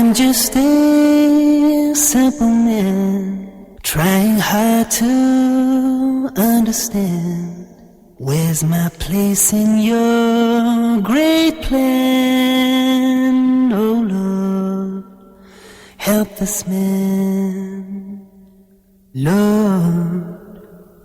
am just a simple man, trying hard to understand. Where's my place in your great plan? Oh Lord, help this man. Lord,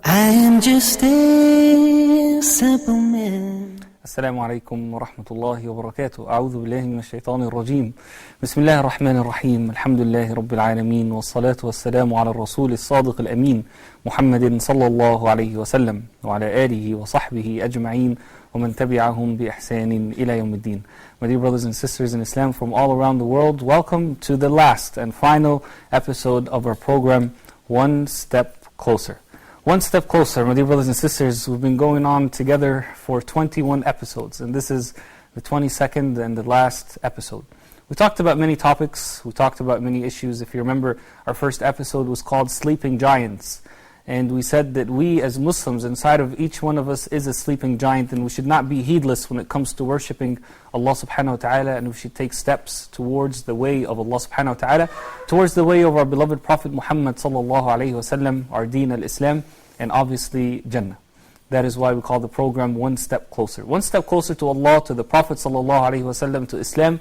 I am just a simple man. السلام عليكم ورحمة الله وبركاته. أعوذ بالله من الشيطان الرجيم. بسم الله الرحمن الرحيم. الحمد لله رب العالمين، والصلاة والسلام على الرسول الصادق الأمين محمد صلى الله عليه وسلم وعلى آله وصحبه أجمعين ومن تبعهم بإحسان إلى يوم الدين. My dear brothers and sisters in Islam from all around the world, welcome to the last and final episode of our program, One Step Closer. One step closer, my dear brothers and sisters. We've been going on together for 21 episodes, and this is the 22nd and the last episode. We talked about many topics, we talked about many issues. If you remember, our first episode was called Sleeping Giants, and we said that we as Muslims, inside of each one of us is a sleeping giant, and we should not be heedless when it comes to worshipping Allah subhanahu wa ta'ala, and we should take steps towards the way of Allah subhanahu wa ta'ala, towards the way of our beloved Prophet Muhammad sallallahu alayhi wa sallam, our deen al-Islam, and obviously Jannah. That is why we call the program One Step Closer. One step closer to Allah, to the Prophet sallallahu alayhi wa sallam, to Islam,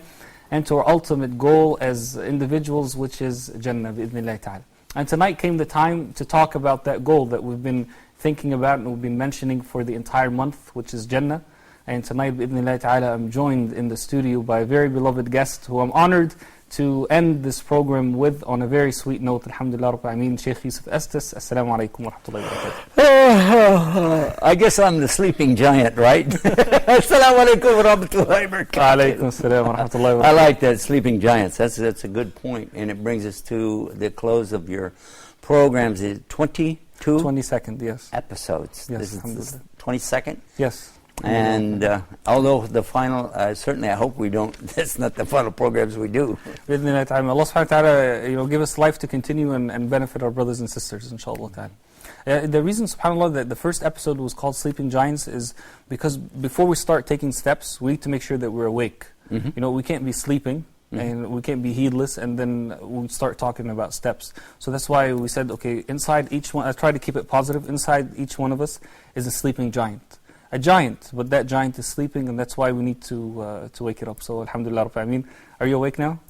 and to our ultimate goal as individuals, which is Jannah, bi'idhnillahi ta'ala. And tonight came the time to talk about that goal that we've been thinking about and we've been mentioning for the entire month, which is Jannah. And tonight, bi'idhnillahi ta'ala, I'm joined in the studio by a very beloved guest who I'm honored to end this program with on a very sweet note. Alhamdulillah Rabbil Alameen, Sheikh Yusuf Estes. Assalamu alaikum wa rahmatullahi wa barakatuh. I guess I'm the sleeping giant, right? Assalamu alaikum wa rahmatullahi wa barakatuh. Alaykum assalam wa rahmatullahi wa barakatuh. I like that, sleeping giants. That's a good point, and it brings us to the close of your programs. Is 22? 22nd, yes. Episodes. Yes, This is alhamdulillah. 22nd? Yes. And although the final, certainly I hope we don't, that's not the final programs we do. Bi'idhnillahi ta'ala. Allah subhanahu wa ta'ala, give us life to continue and benefit our brothers and sisters, inshallah ta'ala. The reason, subhanAllah, that the first episode was called Sleeping Giants is because before we start taking steps, we need to make sure that we're awake. Mm-hmm. We can't be sleeping, and we can't be heedless, and then we start talking about steps. So that's why we said, okay, inside each one, I try to keep it positive, inside each one of us is a sleeping giant. A giant, but that giant is sleeping, and that's why we need to wake it up. So alhamdulillah Rabbil Alameen. Are you awake now?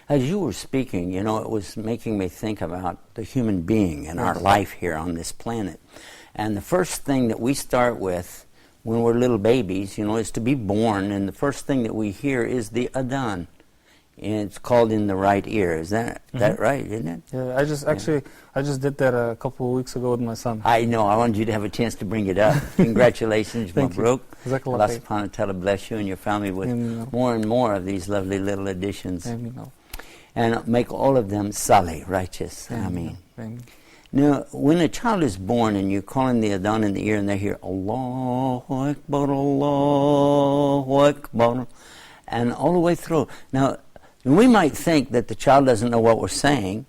As you were speaking, it was making me think about the human being and our life here on this planet. And the first thing that we start with when we're little babies, is to be born, and the first thing that we hear is the adhan. And it's called in the right ear. Is that right, isn't it? Yeah, I just did that a couple of weeks ago with my son. I know. I wanted you to have a chance to bring it up. Congratulations, Mabruk. Jazakallah Allah khair. subhanahu wa ta'ala bless you and your family with more and more of these lovely little additions. Ameen. And make all of them salih, righteous. Ameen. Now, when a child is born and you're calling the adhan in the ear and they hear Allahu Akbar, Allahu Akbar, and all the way through. Now, we might think that the child doesn't know what we're saying,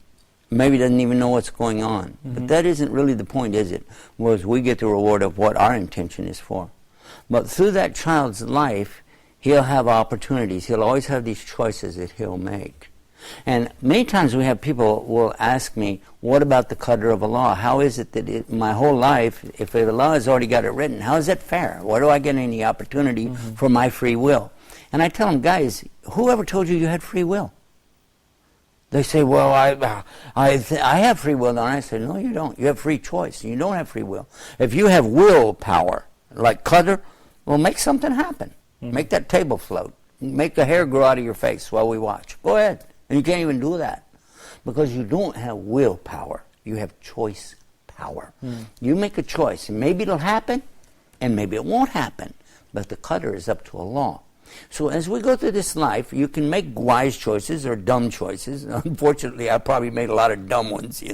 maybe doesn't even know what's going on. But that isn't really the point, is it? Whereas we get the reward of what our intention is for. But through that child's life, he'll have opportunities. He'll always have these choices that he'll make. And many times we have people will ask me, what about the qadr of Allah? How is it that my whole life, if Allah has already got it written, how is that fair? Why do I get any opportunity for my free will? And I tell them, guys, whoever told you you had free will? They say, well, I have free will. And I say, no, you don't. You have free choice. You don't have free will. If you have willpower, like qadr, well, make something happen. Make that table float. Make the hair grow out of your face while we watch. Go ahead. And you can't even do that because you don't have willpower. You have choice power. You make a choice, and maybe it'll happen, and maybe it won't happen. But the qadr is up to Allah. So as we go through this life, you can make wise choices or dumb choices. Unfortunately, I probably made a lot of dumb ones,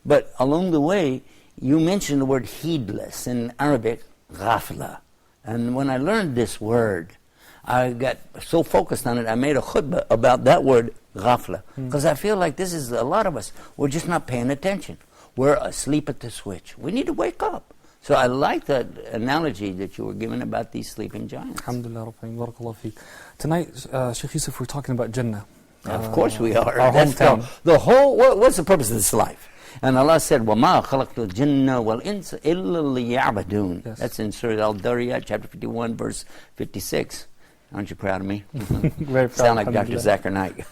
But along the way, you mentioned the word heedless in Arabic, ghafla. And when I learned this word, I got so focused on it, I made a khutbah about that word, ghafla. Because I feel like this is a lot of us, we're just not paying attention. We're asleep at the switch. We need to wake up. So I like that analogy that you were given about these sleeping giants. Alhamdulillah, barakallahu feek. Tonight, Sheikh Yusuf, we're talking about Jannah. Of course we are. Our That's hometown. the whole, what's the purpose of this life? And Allah said, وَمَا خَلَقْتُ الْجِنَّ وَالْإِنسَ إِلَّا لِيَعْبُدُونَ. Yes. That's in Surah Al-Dariyat, chapter 51, verse 56. Aren't you proud of me? Very proud. Sound like Dr. Zakir Naik.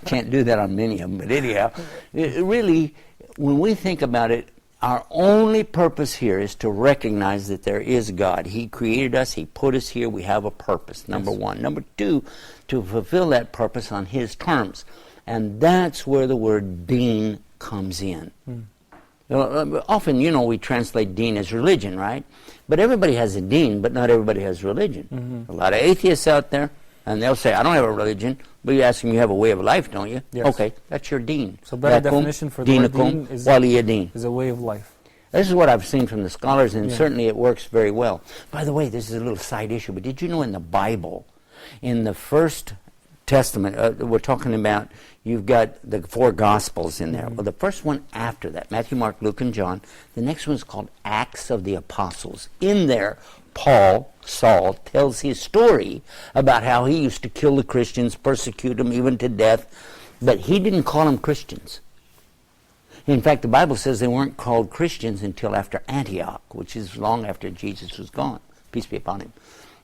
Can't do that on many of them, but anyhow, really, when we think about it, our only purpose here is to recognize that there is God. He created us. He put us here. We have a purpose, number one. Number two, to fulfill that purpose on His terms. And that's where the word deen comes in. Often, we translate deen as religion, right? But everybody has a deen, but not everybody has religion. A lot of atheists out there, and they'll say, I don't have a religion, but you ask them, you have a way of life, don't you? Yes. Okay, that's your deen. So better definition for the word deen is a way of life. This is what I've seen from the scholars, and certainly it works very well. By the way, this is a little side issue, but did you know in the Bible, in the First Testament, we're talking about, you've got the 4 Gospels in there. Well, the first one after that, Matthew, Mark, Luke, and John, the next one is called Acts of the Apostles. In there, Saul, tells his story about how he used to kill the Christians, persecute them even to death, but he didn't call them Christians. In fact, the Bible says they weren't called Christians until after Antioch, which is long after Jesus was gone. Peace be upon him.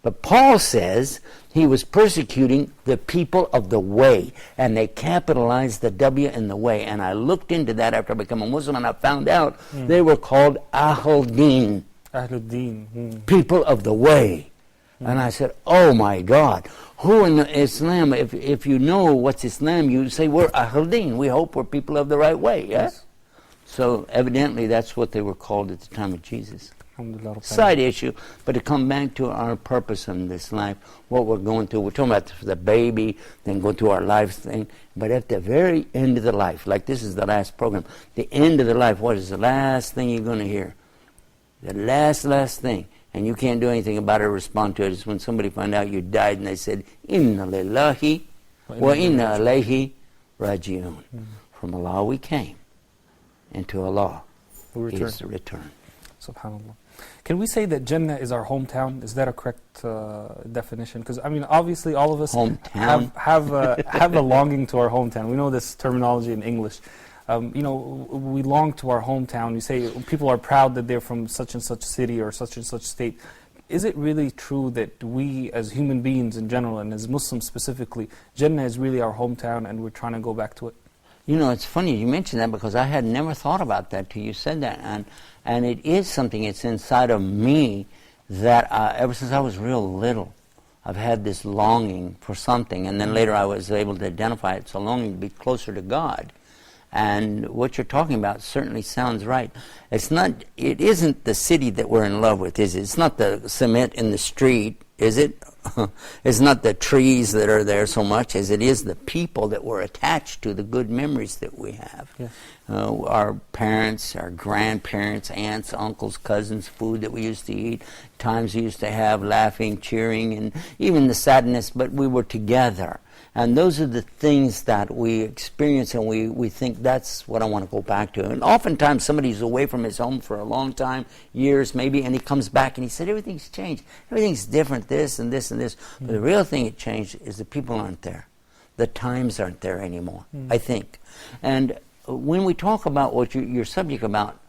But Paul says he was persecuting the people of the way, and they capitalized the W in the way. And I looked into that after I became a Muslim, and I found out they were called Ahl Din, people of the way. And I said, oh my God, who in Islam, if you know what's Islam, you say we're Ahl Din, we hope we're people of the right way, yes? So evidently that's what they were called at the time of Jesus. Side issue, but to come back to our purpose in this life, what we're going through. We're talking about the baby, then go through our life thing. But at the very end of the life, like this is the last program, the end of the life, what is the last thing you're going to hear? The last thing, and you can't do anything about it or respond to it, is when somebody found out you died and they said, Inna lillahi wa inna ilayhi raji'un. From Allah we came, and to Allah is the return. SubhanAllah. Can we say that Jannah is our hometown? Is that a correct definition? Because obviously all of us have a longing to our hometown. We know this terminology in English. We long to our hometown. We say people are proud that they're from such and such city or such and such state. Is it really true that we as human beings in general and as Muslims specifically, Jannah is really our hometown and we're trying to go back to it? It's funny you mentioned that because I had never thought about that till you said that. And it is something, it's inside of me that ever since I was real little, I've had this longing for something. And then later I was able to identify it. It's a longing to be closer to God. And what you're talking about certainly sounds right. It isn't the city that we're in love with, is it? It's not the cement in the street, is it? It's not the trees that are there so much as it is the people that we're attached to, the good memories that we have. Yes. Our parents, our grandparents, aunts, uncles, cousins, food that we used to eat, times we used to have, laughing, cheering, and even the sadness, but we were together. And those are the things that we experience, and we think that's what I want to go back to. And oftentimes somebody's away from his home for a long time, years maybe, and he comes back and he said, everything's changed. Everything's different, this and this and this. But the real thing that changed is the people aren't there. The times aren't there anymore, I think. And when we talk about what your subject about,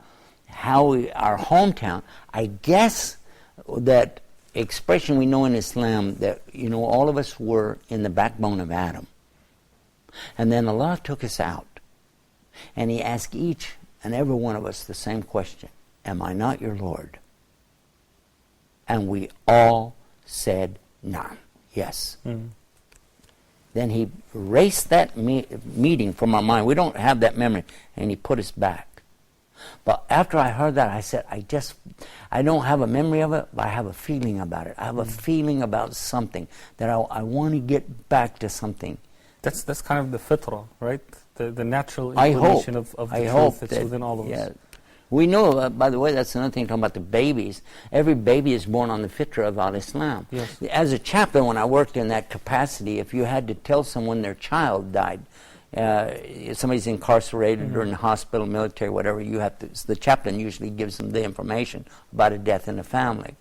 our hometown, I guess that expression we know in Islam that, all of us were in the backbone of Adam. And then Allah took us out. And He asked each and every one of us the same question. Am I not your Lord? And we all said, Na'am, yes. Then He erased that meeting from our mind. We don't have that memory. And He put us back. But after I heard that, I said, I don't have a memory of it, but I have a feeling about it. I have a feeling about something, that I want to get back to something. That's kind of the fitrah, right? The natural inclination of the truth that's within all of us. We know, by the way, that's another thing, talking about the babies. Every baby is born on the fitrah of al-Islam. Yes. As a chaplain, when I worked in that capacity, if you had to tell someone their child died, somebody's incarcerated or in the hospital, military, whatever, the chaplain usually gives them the information about a death in the family.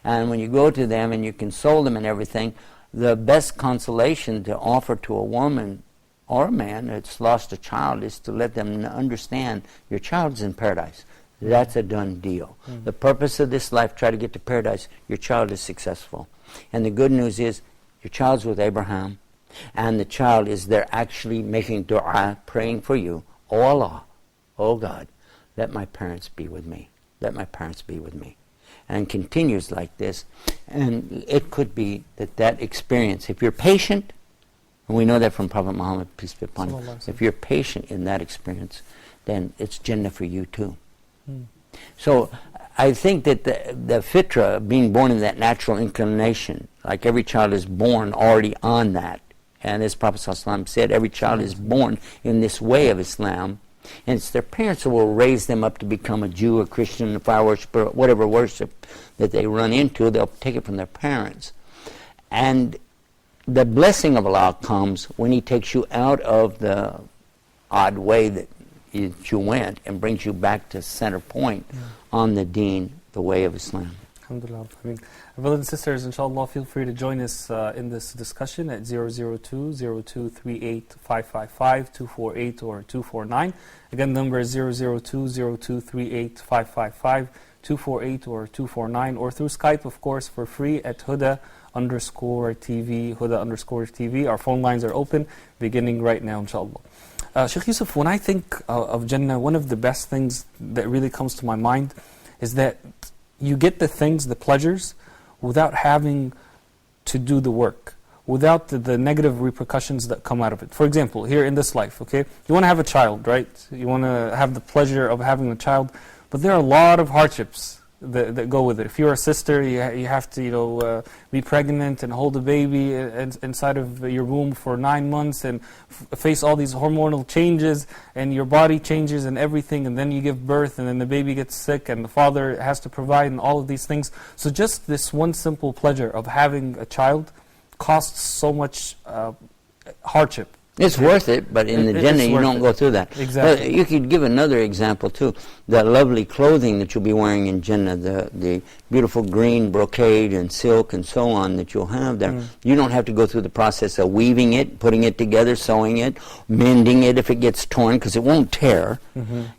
And when you go to them and you console them and everything, the best consolation to offer to a woman or a man that's lost a child is to let them understand your child's in paradise. That's a done deal. The purpose of this life, try to get to paradise, your child is successful. And the good news is, your child's with Abraham, and the child is there actually making dua, praying for you. Oh Allah, oh God, let my parents be with me. Let my parents be with me. And continues like this. And it could be that experience, if you're patient, and we know that from Prophet Muhammad, peace be upon him, if you're patient in that experience, then it's Jannah for you too. So I think that the fitra, being born in that natural inclination, like every child is born already on that, and as Prophet ﷺ said, every child is born in this way of Islam, and it's their parents who will raise them up to become a Jew, a Christian, a fire worshiper, whatever worship that they run into, they'll take it from their parents. And the blessing of Allah comes when He takes you out of the odd way that you went and brings you back to center point on the deen, the way of Islam. Alhamdulillah. Brothers and sisters, inshallah, feel free to join us in this discussion at 002-0238-555, 248 or 249. Again, the number is 002-0238-555, 248 or 249, or through Skype, of course, for free at Huda_TV, Huda_TV. Our phone lines are open, beginning right now, inshallah. Sheikh Yusuf, when I think of Jannah, one of the best things that really comes to my mind is that you get the things, the pleasures, without having to do the work, without the negative repercussions that come out of it. For example, here in this life, okay, you want to have a child, right? You want to have the pleasure of having a child, but there are a lot of hardships that go with it. If you're a sister, you have to be pregnant and hold a baby inside of your womb for 9 months and face all these hormonal changes, and your body changes and everything, and then you give birth, and then the baby gets sick, and the father has to provide, and all of these things. So just this one simple pleasure of having a child costs so much hardship. It's worth it, but in the Jannah you don't go through that. Exactly. You could give another example too. The lovely clothing that you'll be wearing in Jannah, the beautiful green brocade and silk and so on that you'll have there. You don't have to go through the process of weaving it, putting it together, sewing it, mending it if it gets torn, because it won't tear.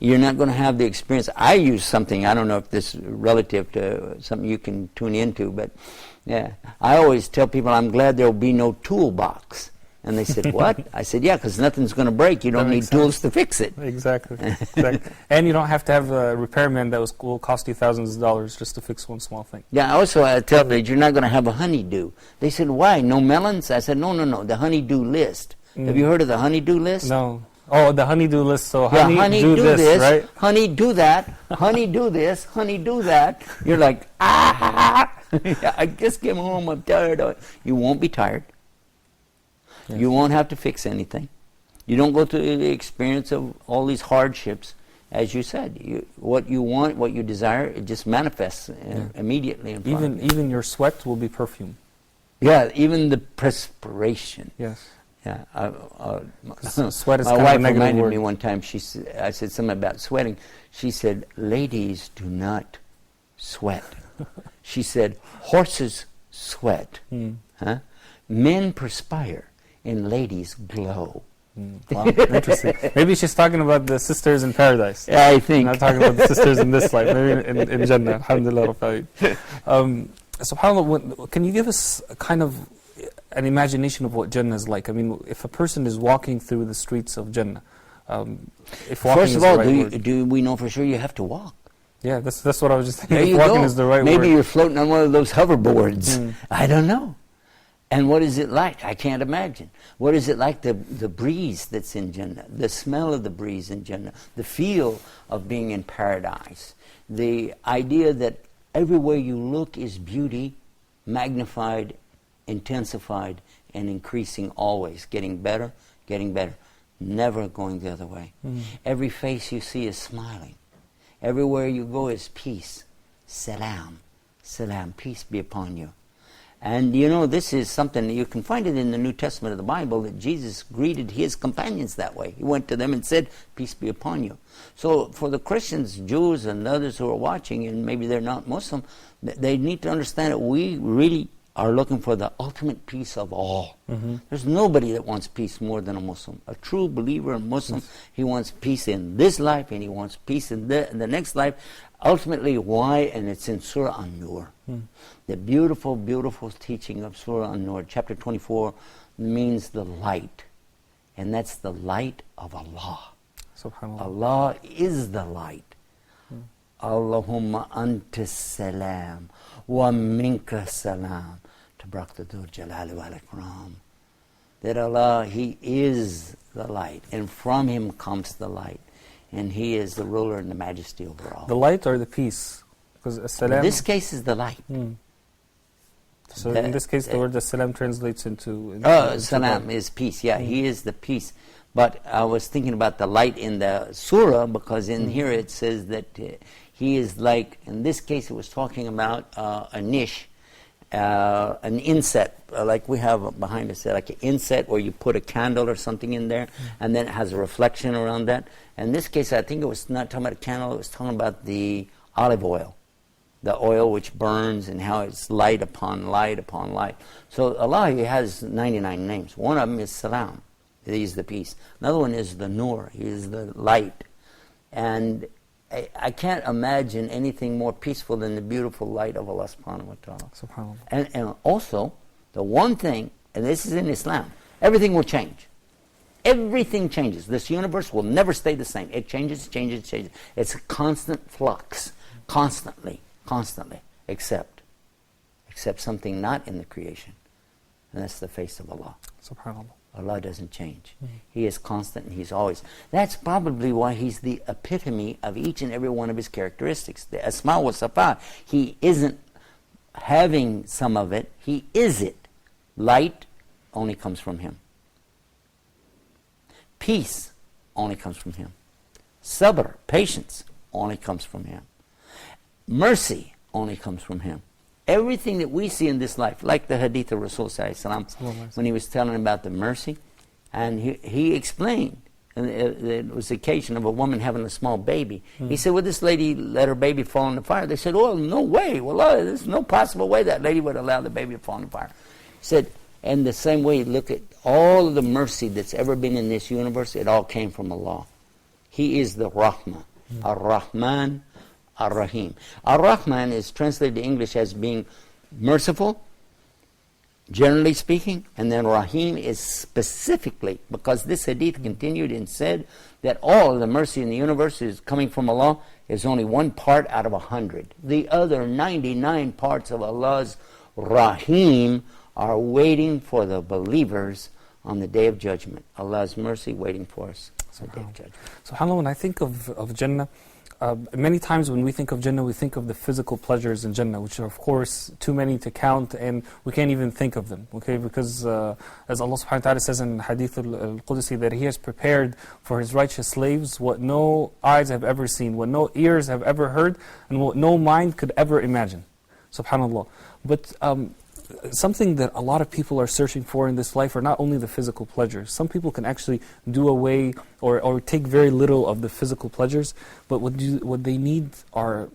You're not going to have the experience. I use something, I don't know if this is relative to something you can tune into, but yeah, I always tell people I'm glad there will be no toolbox. And they said, what? I said, yeah, because nothing's going to break. You don't need tools to fix it. Exactly. And you don't have to have a repairman that will cost you thousands of dollars just to fix one small thing. Yeah, also I tell them you're not going to have a honeydew. They said, why? No melons? I said, no, the honeydew list. Have you heard of the honeydew list? No. Oh, the honeydew list. So honey do this, right? Honey do that, honey do this, honey do that. You're like, I just came home, I'm tired. You won't be tired. Yes. You won't have to fix anything. You don't go through the experience of all these hardships. As you said, what you want, what you desire, it just manifests immediately in front of you. Even your sweat will be perfume. Yeah, even the perspiration. Yes. Yeah. Sweat is my kind of wife a negative reminded word. me one time, I said something about sweating. She said, ladies do not sweat. She said, horses sweat. Huh? Men perspire. And ladies glow. Wow, interesting. Maybe she's talking about the sisters in paradise. Yeah, I think. Not talking about the sisters in this life. Maybe in Jannah. Alhamdulillah. SubhanAllah, can you give us a kind of an imagination of what Jannah is like? I mean, if a person is walking through the streets of Jannah, if walking First of all, right do we know for sure you have to walk? Yeah, that's what I was just thinking. There you walking go. is the right Maybe word. you're floating on one of those hoverboards. I don't know. And what is it like? I can't imagine. What is it like, the breeze that's in Jannah, the smell of the breeze in Jannah, the feel of being in paradise, the idea that everywhere you look is beauty, magnified, intensified, and increasing always, getting better, never going the other way. Every face you see is smiling. Everywhere you go is peace. Salam, salam, peace be upon you. And you know, this is something, you can find it in the New Testament of the Bible, that Jesus greeted his companions that way. He went to them and said, peace be upon you. So for the Christians, Jews, and others who are watching, and maybe they're not Muslim, they need to understand that we really are looking for the ultimate peace of all. There's nobody that wants peace more than a Muslim. A true believer in Muslim, he wants peace in this life and he wants peace in the next life. Ultimately, why? And it's in Surah An-Nur. The beautiful, beautiful teaching of Surah An-Nur, chapter 24, means the light. And that's the light of Allah. SubhanAllah. Allah is the light. Allahumma anta salam wa minka salam. Tabarakallahu jalali wal ikram. That Allah, He is the light, and from Him comes the light, and He is the ruler and the majesty over all. The light or the peace? Because as-salam... In this case is the light. So in this case, the word as-salam translates into salam is peace. Yeah, He is the peace. But I was thinking about the light in the surah, because in here it says that He is like, in this case it was talking about a niche, an inset, like we have behind us, like an inset where you put a candle or something in there, and then it has a reflection around that. In this case, I think it was not talking about a candle, it was talking about the olive oil. The oil which burns, and how it's light upon light upon light. So Allah, He has 99 names. One of them is Salam. He is the peace. Another one is the Nur. He is the light. And I can't imagine anything more peaceful than the beautiful light of Allah subhanahu wa ta'ala. SubhanAllah. And also, the one thing, and this is in Islam, everything will change. Everything changes. This universe will never stay the same. It changes, changes, changes. It's a constant flux. Constantly. Except something not in the creation. And that's the face of Allah. SubhanAllah. Allah doesn't change. He is constant and He's always. That's probably why He's the epitome of each and every one of His characteristics. The Asma wa Sifat. He isn't having some of it. He is it. Light only comes from Him. Peace only comes from Him. Sabr, patience, only comes from Him. Mercy only comes from Him. Everything that we see in this life, like the hadith of Rasul Sallallahu when he was telling about the mercy, and he explained, and it was the occasion of a woman having a small baby. He said, well, this lady let her baby fall in the fire. They said, oh, no way. Well, there's no possible way that lady would allow the baby to fall in the fire. He said, and the same way, look at all of the mercy that's ever been in this universe, it all came from Allah. He is the Rahman, Ar-Rahman, Ar-Rahim. Ar-Rahman is translated to English as being merciful, generally speaking, and then Rahim is specifically, because this hadith continued and said that all of the mercy in the universe is coming from Allah, is only one part out of 100. The other 99 parts of Allah's Rahim are waiting for the believers on the Day of Judgment. Allah's mercy waiting for us on the Day of Judgment. SubhanAllah, when I think of Jannah, many times when we think of Jannah, we think of the physical pleasures in Jannah, which are of course too many to count, and we can't even think of them, okay? Because as Allah subhanahu wa ta'ala says in Hadith al-Qudsi, that He has prepared for His righteous slaves what no eyes have ever seen, what no ears have ever heard, and what no mind could ever imagine. SubhanAllah. But something that a lot of people are searching for in this life are not only the physical pleasures. Some people can actually do away or take very little of the physical pleasures, but what they need are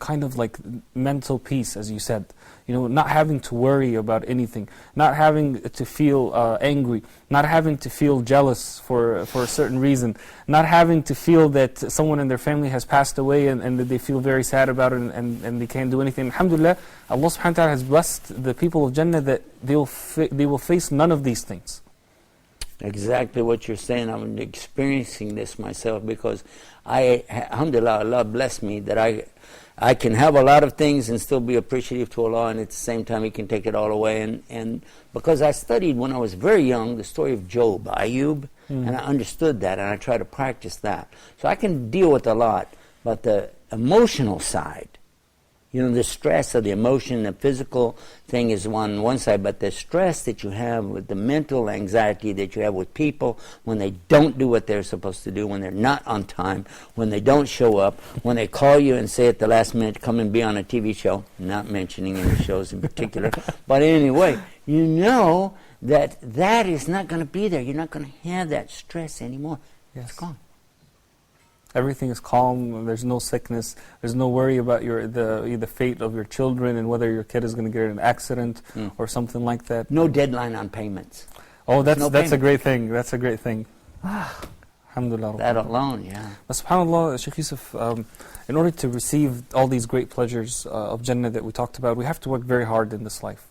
kind of like mental peace, as you said. Not having to worry about anything, not having to feel angry, not having to feel jealous for a certain reason, not having to feel that someone in their family has passed away and that they feel very sad about it and they can't do anything. Alhamdulillah, Allah subhanahu wa ta'ala has blessed the people of Jannah that they will face none of these things. Exactly what you're saying. I'm experiencing this myself, because alhamdulillah, Allah blessed me that I can have a lot of things and still be appreciative to Allah, and at the same time He can take it all away. And because I studied when I was very young the story of Job, Ayub, and I understood that, and I try to practice that. So I can deal with a lot, but the emotional side, the stress of the emotion, the physical thing is on one side, but the stress that you have with the mental anxiety that you have with people when they don't do what they're supposed to do, when they're not on time, when they don't show up, when they call you and say at the last minute, come and be on a TV show, not mentioning any shows in particular, but anyway, that is not going to be there. You're not going to have that stress anymore. Yes. It's gone. Everything is calm. There's no sickness. There's no worry about the fate of your children and whether your kid is going to get in an accident or something like that. No deadline on payments. Oh, that's a great thing. That's a great thing. Alhamdulillah. That alone, yeah. But subhanAllah, Shaykh Yusuf, in order to receive all these great pleasures of Jannah that we talked about, we have to work very hard in this life.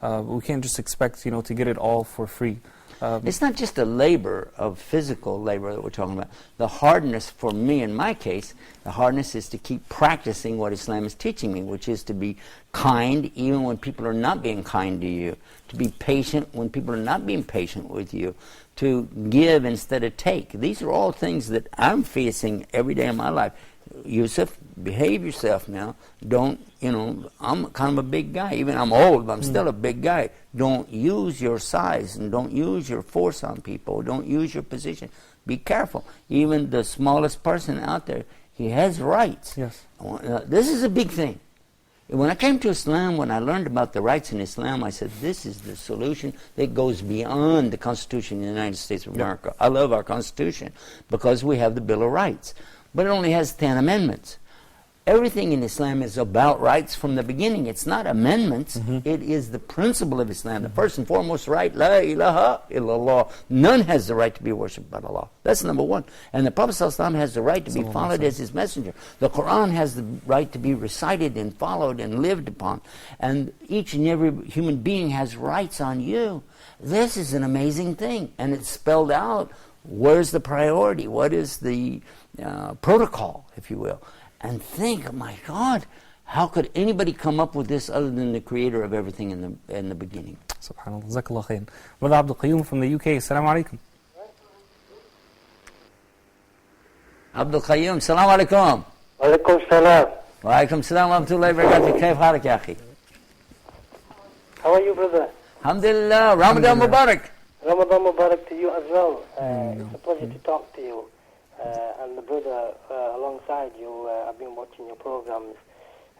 We can't just expect, to get it all for free. It's not just the labor of physical labor that we're talking about. The hardness for me, in my case, the hardness is to keep practicing what Islam is teaching me, which is to be kind even when people are not being kind to you, to be patient when people are not being patient with you, to give instead of take. These are all things that I'm facing every day in my life. Yusuf, behave yourself now. Don't, I'm kind of a big guy. Even I'm old, but I'm still a big guy. Don't use your size and don't use your force on people. Don't use your position. Be careful. Even the smallest person out there, he has rights. Yes. This is a big thing. When I came to Islam, when I learned about the rights in Islam, I said, this is the solution that goes beyond the Constitution of the United States of America. I love our Constitution because we have the Bill of Rights. But it only has 10 amendments. Everything in Islam is about rights from the beginning. It's not amendments. It is the principle of Islam. The first and foremost right, La ilaha illallah. None has the right to be worshipped but Allah. That's number one. And the Prophet ﷺ has the right to be followed as his messenger. The Quran has the right to be recited and followed and lived upon. And each and every human being has rights on you. This is an amazing thing. And it's spelled out. Where's the priority? What is the protocol, if you will? And think, my God, how could anybody come up with this other than the creator of everything in the beginning? SubhanAllah. Jazakallah khair. Brother Abdul Qayyum from the UK. Assalamu alaikum. Abdul Qayyum, assalamu alaikum. Walaikum salam. Wa alaikum salam wa rahmatullahi wa barakatuh. Kayf halak ya akhi? How are you, brother? Alhamdulillah. Ramadan Mubarak. Ramadan Mubarak to you as well. It's a pleasure to talk to you. And the brother alongside you, I've been watching your programs.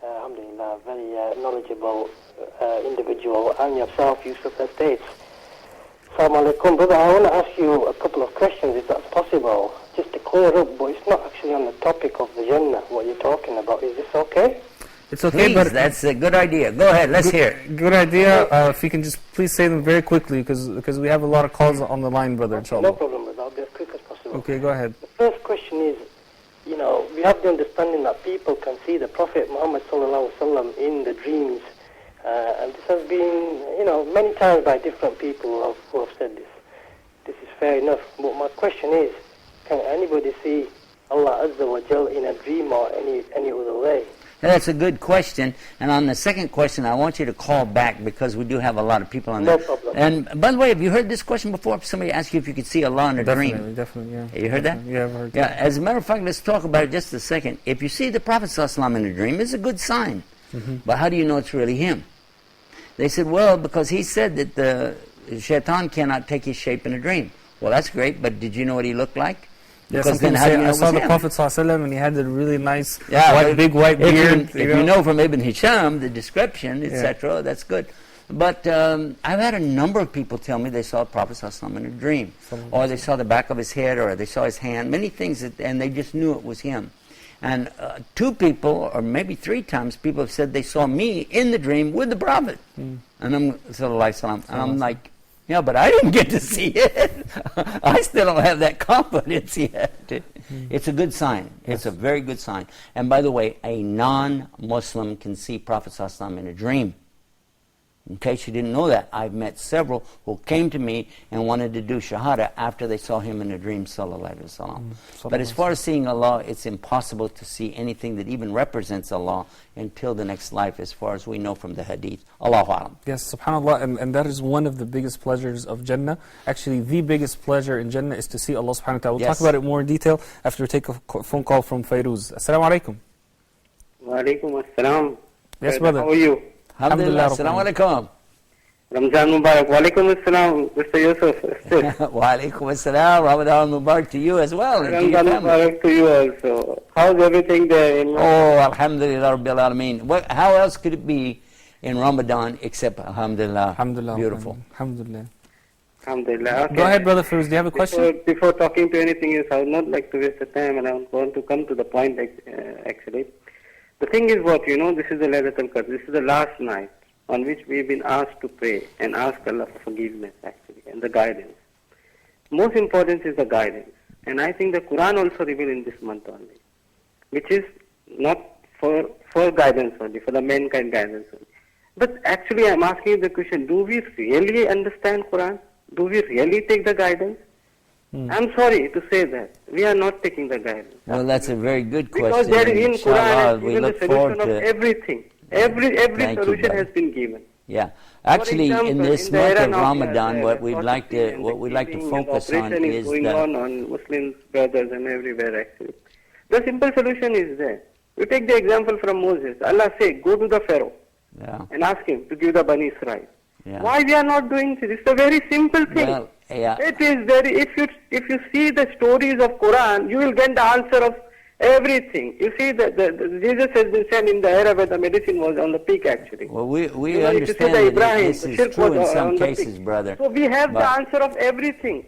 Alhamdulillah, very knowledgeable individual. And yourself, Yusuf Estates. Assalamu alaikum, brother. I want to ask you a couple of questions, if that's possible. Just to clear up, but it's not actually on the topic of the Jannah, what you're talking about. Is this okay? It's okay, Please, but that's a good idea. Go ahead, let's hear it. Good idea. If you can just please say them very quickly, because we have a lot of calls on the line, brother. Inshallah. No problem, brother. I'll be as quick as possible. Okay, go ahead. The first question is, we have the understanding that people can see the Prophet Muhammad sallallahu alaihi wasallam in the dreams, and this has been, many times by different people who have said this. This is fair enough. But my question is, can anybody see Allah Azza wa Jal in a dream or any other way? That's a good question. And on the second question, I want you to call back because we do have a lot of people on there. No problem. And by the way, have you heard this question before? Somebody asked you if you could see Allah in a dream. Definitely, yeah. You heard that? Yeah, I've heard Yeah, that. as a matter of fact, let's talk about it just a second. If you see the Prophet ﷺ in a dream, it's a good sign. But how do you know it's really him? They said, well, because he said that the shaitan cannot take his shape in a dream. Well, that's great, but did you know what he looked like? Yeah, some people say, I saw the Prophet ﷺ and he had a really nice big white beard. If you know from Ibn Hisham, the description, etc., that's good. But I've had a number of people tell me they saw the Prophet ﷺ in a dream. Or they saw the back of his head, or they saw his hand, many things, and they just knew it was him. And 2 people, or maybe 3 times, people have said they saw me in the dream with the Prophet. And I'm like, yeah, but I didn't get to see it. I still don't have that confidence yet. It's a good sign. It's a very good sign. And by the way, a non-Muslim can see Prophet ﷺ in a dream. In case you didn't know that, I've met several who came to me and wanted to do Shahada after they saw him in a dream, sallallahu alaihi wasallam. But as far as seeing Allah, it's impossible to see anything that even represents Allah until the next life, as far as we know from the Hadith. Allahu Alam. Yes, subhanAllah, and that is one of the biggest pleasures of Jannah. Actually, the biggest pleasure in Jannah is to see Allah subhanahu wa ta'ala. We'll talk about it more in detail after we take a phone call from Fairuz. Assalamu alaikum. Wa alaikum assalam. Yes, brother. How are you? Alhamdulillah. Assalamu alaikum. Ramzan Mubarak. Wa alaikum assalam, Mr. Yusuf. Wa alaikum assalam. Ramadan Mubarak to you as well. And to your Ramzan family. Mubarak to you also. How's everything there? Oh, Alhamdulillah Rabbil Alameen. How else could it be in Ramadan except Alhamdulillah? Alhamdulillah. Beautiful. Alhamdulillah. Alhamdulillah. Okay. Go ahead, Brother Firuz. Do you have a question? Before talking to anything else, I would not like to waste the time, and I want to come to the point, actually. The thing is what, this is the Laylatul Qadr. This is the last night on which we've been asked to pray and ask Allah for forgiveness, actually, and the guidance. Most important is the guidance. And I think the Quran also revealed in this month only, which is not for guidance only, for the mankind guidance only. But actually I'm asking you the question, do we really understand Quran? Do we really take the guidance? I'm sorry to say that. We are not taking the guidance. Well, that's a very good question. Because there is in Quran we given look the forward solution of to everything. Every Thank you, solution brother. has been given. Yeah, actually, For example, in this in the month era of now, Ramadan, what we'd the like to killing and focus on operation is going the on Muslims, brothers, and everywhere. Actually, the simple solution is there. You take the example from Moses. Allah said, "Go to the Pharaoh and ask him to give the Bani Israel." Yeah. Why we are not doing this? It's a very simple thing. Well, yeah. It is very. If you see the stories of Quran, you will get the answer of everything. You see, the Jesus has been sent in the era where the medicine was on the peak, actually. Well, we If you understand see the that Ibrahim, this the is shirk true was in some on the cases, peak. brother. So we have the but- answer of everything.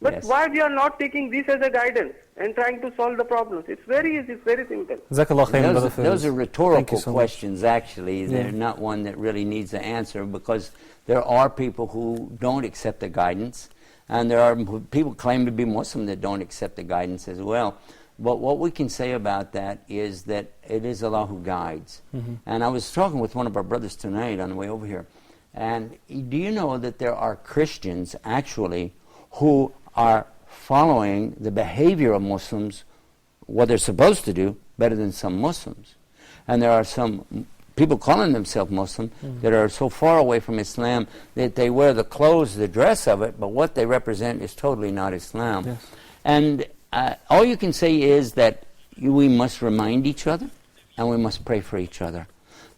But Yes. why we are not taking this as a guidance and trying to solve the problems? It's very easy, it's very simple. Jazakallah khairan, Brother Firuz. Those are Thank you rhetorical so much. questions, actually. They're not one that really needs an answer, because there are people who don't accept the guidance, and there are people who claim to be Muslim that don't accept the guidance as well. But what we can say about that is that it is Allah who guides. And I was talking with one of our brothers tonight on the way over here, and do you know that there are Christians, actually, who are following the behavior of Muslims, what they're supposed to do, better than some Muslims. And there are some people calling themselves Muslim that are so far away from Islam that they wear the clothes, the dress of it, but what they represent is totally not Islam. Yes. And all you can say is that we must remind each other, and we must pray for each other.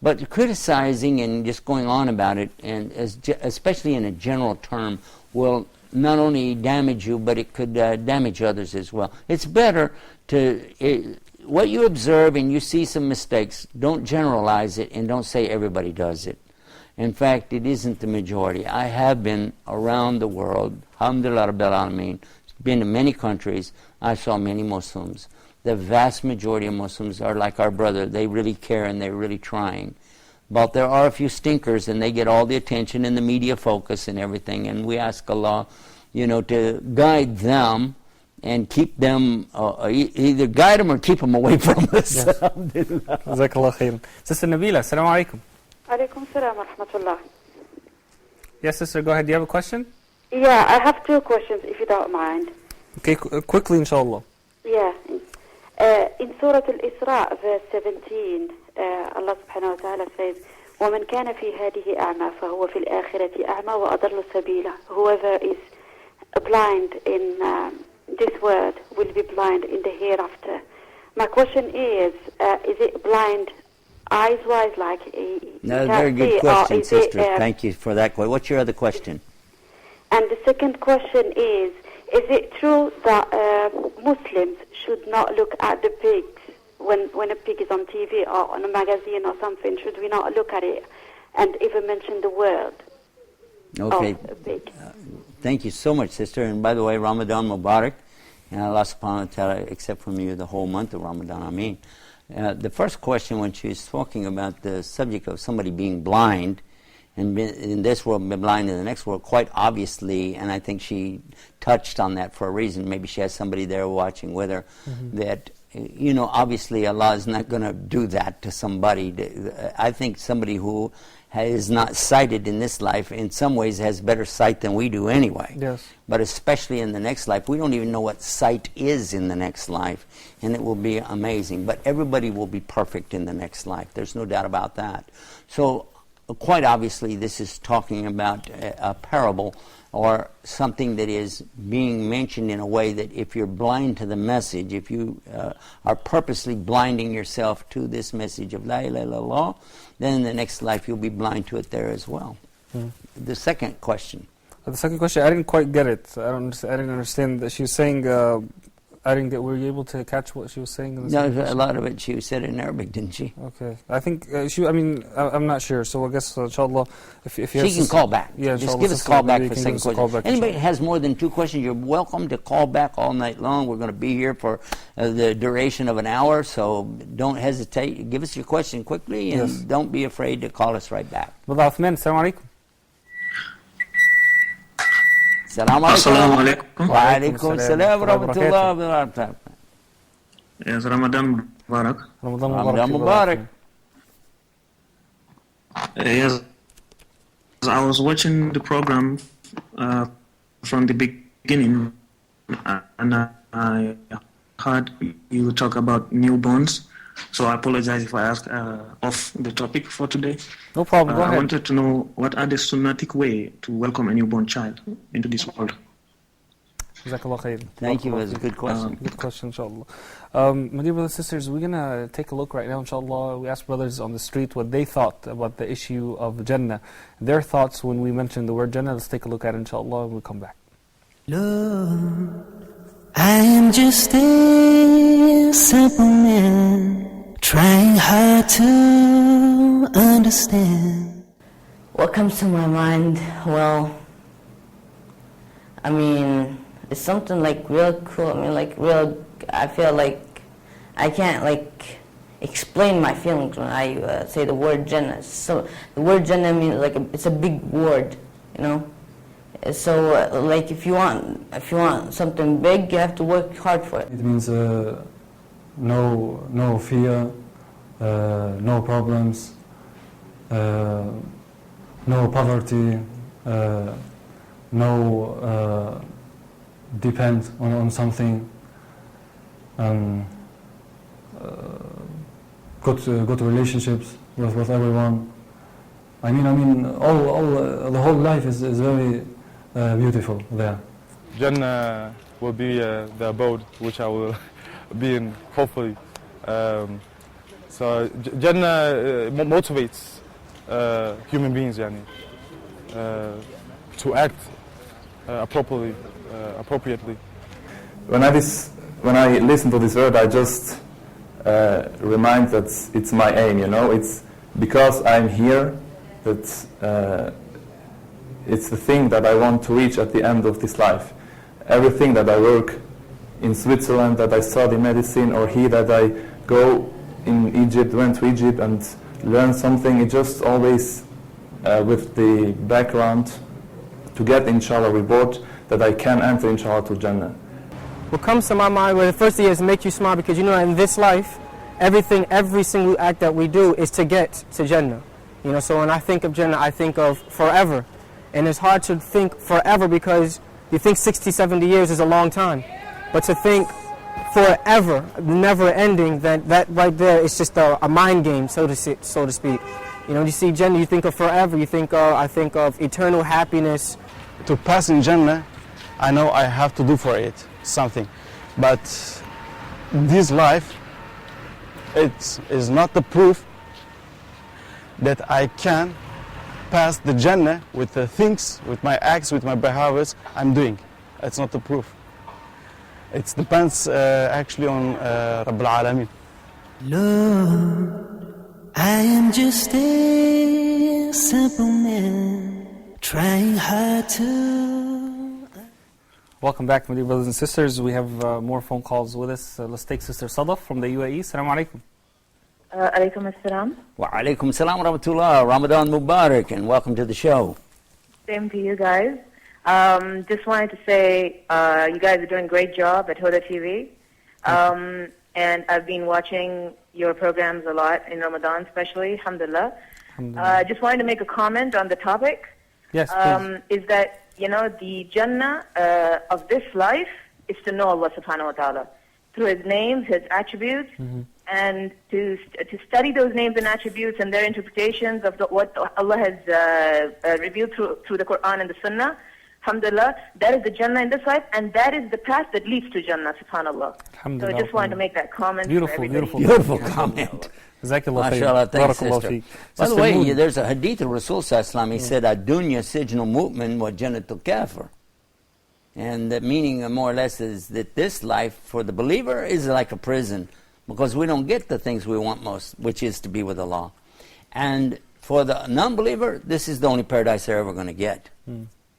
But criticizing and just going on about it, and especially in a general term, will not only damage you, but it could damage others as well. It's better to, what you observe and you see some mistakes, don't generalize it and don't say everybody does it. In fact, it isn't the majority. I have been around the world, alhamdulillah rabbil alameen, been to many countries. I saw many Muslims. The vast majority of Muslims are like our brother. They really care and they're really trying. But there are a few stinkers, and they get all the attention and the media focus and everything. And we ask Allah, to guide them and keep them, either guide them or keep them away from us. Yes. Jazakallah khairan. Sister Nabila, assalamu alaikum. Alaikum salam wa rahmatullah. Yes, sister, go ahead. Do you have a question? Yeah, I have two questions, if you don't mind. Okay, quickly, inshallah. Yeah. In Surah Al-Isra, verse 17, Allah subhanahu wa ta'ala says, وَمَنْ كَانَ فِي هَذِهِ أَعْمَى فَهُوَ فِي الْآخِرَةِ أَعْمَى وَأَضَلُّ سَبِيلًا. Whoever is blind in this world will be blind in the hereafter. My question is it blind eyes-wise, like No, very good question, sister. Thank you for that. What's your other question? And the second question is it true that Muslims should not look at the pigs when a pig is on TV or on a magazine or something? Should we not look at it and even mention the word of a pig? Thank you so much, sister. And by the way, Ramadan Mubarak. And Allah subhanahu wa ta'ala accept from you the whole month of Ramadan. Ameen. The first question, when she was talking about the subject of somebody being blind, and in this world be blind in the next world, quite obviously, and I think she touched on that for a reason. Maybe she has somebody there watching with her, that, obviously Allah is not going to do that to somebody. I think somebody who is not sighted in this life, in some ways has better sight than we do anyway. Yes. But especially in the next life, we don't even know what sight is in the next life, and it will be amazing. But everybody will be perfect in the next life. There's no doubt about that. So quite obviously this is talking about a parable or something that is being mentioned in a way that if you're blind to the message, if you are purposely blinding yourself to this message of La ilaha illallah, then in the next life you'll be blind to it there as well. The second question. The second question, I didn't quite get it. I didn't understand that she was saying, I didn't get. Were you able to catch what she was saying? In No, a lot of it she said in Arabic, didn't she? Okay. I think she. I mean, I'm not sure. So I guess inshallah, if you she can call back. Yeah, just give us a call back for second question. Anybody that has more than 2 questions, you're welcome to call back all night long. We're going to be here for the duration of an hour, so don't hesitate. Give us your question quickly, and don't be afraid to call us right back. Brother Uthman, assalamu alaikum. Assalamu alaikum. Wa alaikum assalam wa rahmatullahi wa barakatuh. Yes, Ramadan Mubarak. Ramadan Mubarak. Yes, I was watching the program from the beginning, and I heard you talk about newborns. So I apologize if I ask off the topic for today. No problem, go ahead. I wanted to know what are the sunnatic way to welcome a newborn child into this world. Thank you, that's a good question. Good question, inshallah. My dear brothers and sisters, we're going to take a look right now, inshallah. We asked brothers on the street what they thought about the issue of Jannah. Their thoughts when we mentioned the word Jannah. Let's take a look at it, inshallah, and we'll come back. Lord, I am just a simple man, trying hard to understand. What comes to my mind? Well, I mean, it's something like real cool. I mean, like real. I feel like I can't like explain my feelings when I say the word Jannah. So the word Jannah means like it's a big word, you know. So like if you want something big, you have to work hard for it. It means no fear, no problems, no poverty, no depend on something, good relationships with everyone. I mean, all the whole life is very beautiful there. Jannah will be the abode which I will be in, hopefully. So Jannah motivates human beings, to act appropriately. When I listen to this word, I just remind that it's my aim. It's because I'm here that it's the thing that I want to reach at the end of this life. Everything that I work in Switzerland, that I study medicine, or here that I go in Egypt, went to Egypt and learn something, it just always with the background to get inshallah reward that I can enter inshallah to Jannah. What comes to my mind, the first thing is make you smile, because in this life, every single act that we do is to get to Jannah. So when I think of Jannah, I think of forever. And it's hard to think forever because you think 60, 70 years is a long time. But to think forever, never ending, that right there is just a mind game, so to speak. You see Jannah, you think of forever, I think of eternal happiness. To pass in Jannah, I know I have to do for it something. But this life, it is not the proof that I can pass the Jannah with the things, with my acts, with my behaviors I'm doing. It's not the proof. It depends actually on Rabb al-Alameen. Lord, I am just a simple man, trying hard to... Welcome back, my dear brothers and sisters. We have more phone calls with us. Let's take Sister Sadaf from the UAE. Assalamu alaikum. Alaikum assalam. Wa alaikum assalam wa rahmatullah. Ramadan Mubarak, and welcome to the show. Same to you guys. Just wanted to say you guys are doing a great job at Huda TV. And I've been watching your programs a lot in Ramadan especially, alhamdulillah. Just wanted to make a comment on the topic. Yes, please. Is that, the Jannah of this life is to know Allah subhanahu wa ta'ala through His names, His attributes, and to study those names and attributes and their interpretations of what Allah has revealed through the Quran and the Sunnah. Alhamdulillah, that is the Jannah in this life, and that is the path that leads to Jannah, subhanAllah. So I just wanted to make that comment. Beautiful comment. MashaAllah, thanks, sister. By the way, there's a hadith of Rasul Sallallahu Alaihi Wasallam. He said, "Ad-dunya sijnul mu'min wa jannatul kafir." And the meaning more or less is that this life for the believer is like a prison, because we don't get the things we want most, which is to be with Allah. And for the non-believer, this is the only paradise they're ever going to get.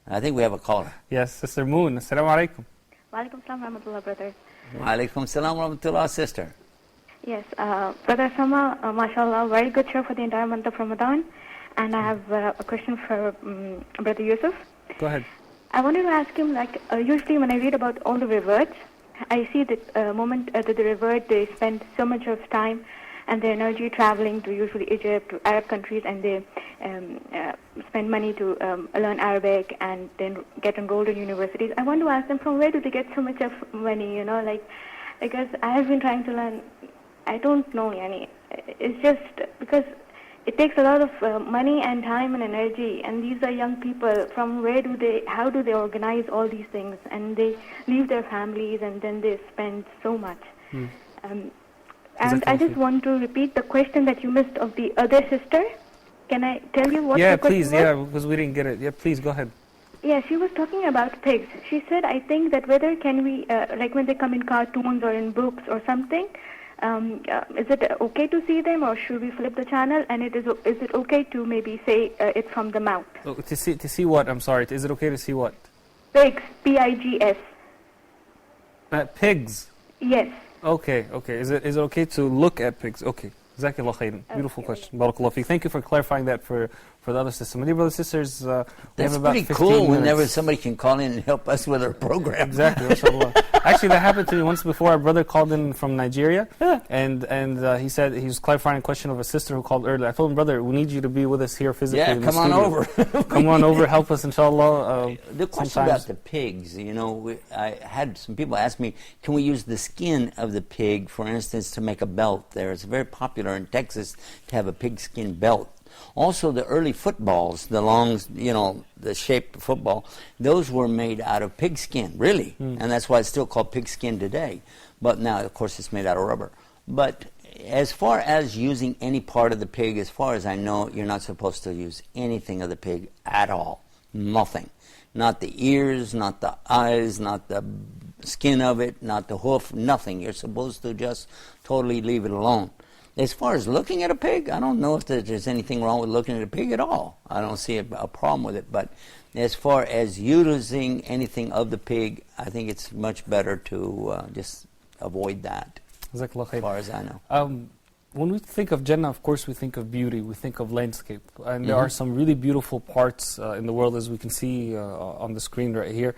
I think we have a caller. Yes, Sister Moon. Assalamu alaikum. Wa alaikum salam wa rahmatullah, brother. Wa alaikum salam wa rahmatullah, sister. Yes, Brother Sama, mashallah, very good show for the entire month of Ramadan. And I have a question for Brother Yusuf. Go ahead. I wanted to ask him, usually when I read about all the reverts, I see that moment that the revert, they spend so much of time and their energy traveling to usually Egypt, to Arab countries, and they spend money to learn Arabic and then get enrolled in universities. I want to ask them, from where do they get so much of money, because I have been trying to learn, I don't know, it's just because it takes a lot of money and time and energy, and these are young people. From how do they organize all these things? And they leave their families and then they spend so much. And I just want to repeat the question that you missed of the other sister. Can I tell you what the question was? Yeah, because we didn't get it. Yeah, please, go ahead. Yeah, she was talking about pigs. She said, I think that whether can we, like when they come in cartoons or in books or something, is it okay to see them, or should we flip the channel? And is it okay to maybe say it from the mouth? Oh, to see what? I'm sorry. Is it okay to see what? Pigs. P-I-G-S. Pigs. Yes. Okay. Is it okay to look at pigs? Okay. Jazakallah khairan. Beautiful question. Barakallah feek. Thank you for clarifying that for the other sisters. My dear brothers and sisters, we that's have about pretty 15 cool minutes. whenever somebody can call in and help us with our program. Exactly, mashallah. Actually, that happened to me once before. Our brother called in from Nigeria, and he said he was clarifying a question of a sister who called earlier. I told him, brother, we need you to be with us here physically. Yeah, in come the on studio. over. Come on over, help us, inshallah. The question about the pigs, I had some people ask me, can we use the skin of the pig, for instance, to make a belt there? It's very popular in Texas to have a pigskin belt. Also, the early footballs, the long, the shape of football, those were made out of pigskin, really. And that's why it's still called pigskin today. But now, of course, it's made out of rubber. But as far as using any part of the pig, as far as I know, you're not supposed to use anything of the pig at all. Nothing. Not the ears, not the eyes, not the skin of it, not the hoof, nothing. You're supposed to just totally leave it alone. As far as looking at a pig, I don't know if there's anything wrong with looking at a pig at all. I don't see a problem with it. But as far as using anything of the pig, I think it's much better to just avoid that, as far as I know. When we think of Jannah, of course, we think of beauty, we think of landscape. And there are some really beautiful parts in the world, as we can see on the screen right here.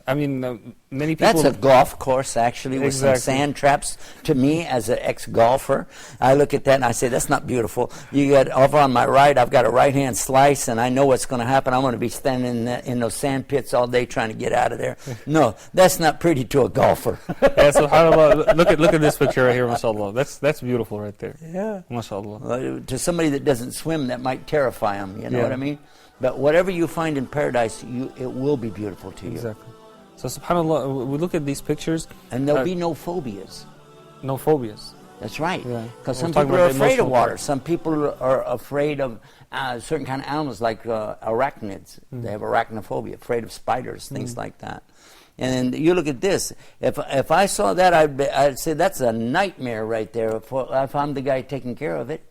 Many people... That's a golf course, actually, with some sand traps. To me, as an ex-golfer, I look at that and I say, that's not beautiful. You got over on my right, I've got a right-hand slice, and I know what's going to happen. I'm going to be standing in those sand pits all day trying to get out of there. No, that's not pretty to a golfer. Yeah, subhanAllah, look at this picture right here, mashallah. That's beautiful right there. Yeah. Mashallah. To somebody that doesn't swim, that might terrify them, you know what I mean? But whatever you find in paradise, it will be beautiful to you. Exactly. So subhanAllah, we look at these pictures. And there'll be no phobias. No phobias. That's right. Because some people are afraid of water. Some people are afraid of certain kind of animals like arachnids. They have arachnophobia, afraid of spiders, things like that. And you look at this. If I saw that, I'd say that's a nightmare right there if I'm the guy taking care of it.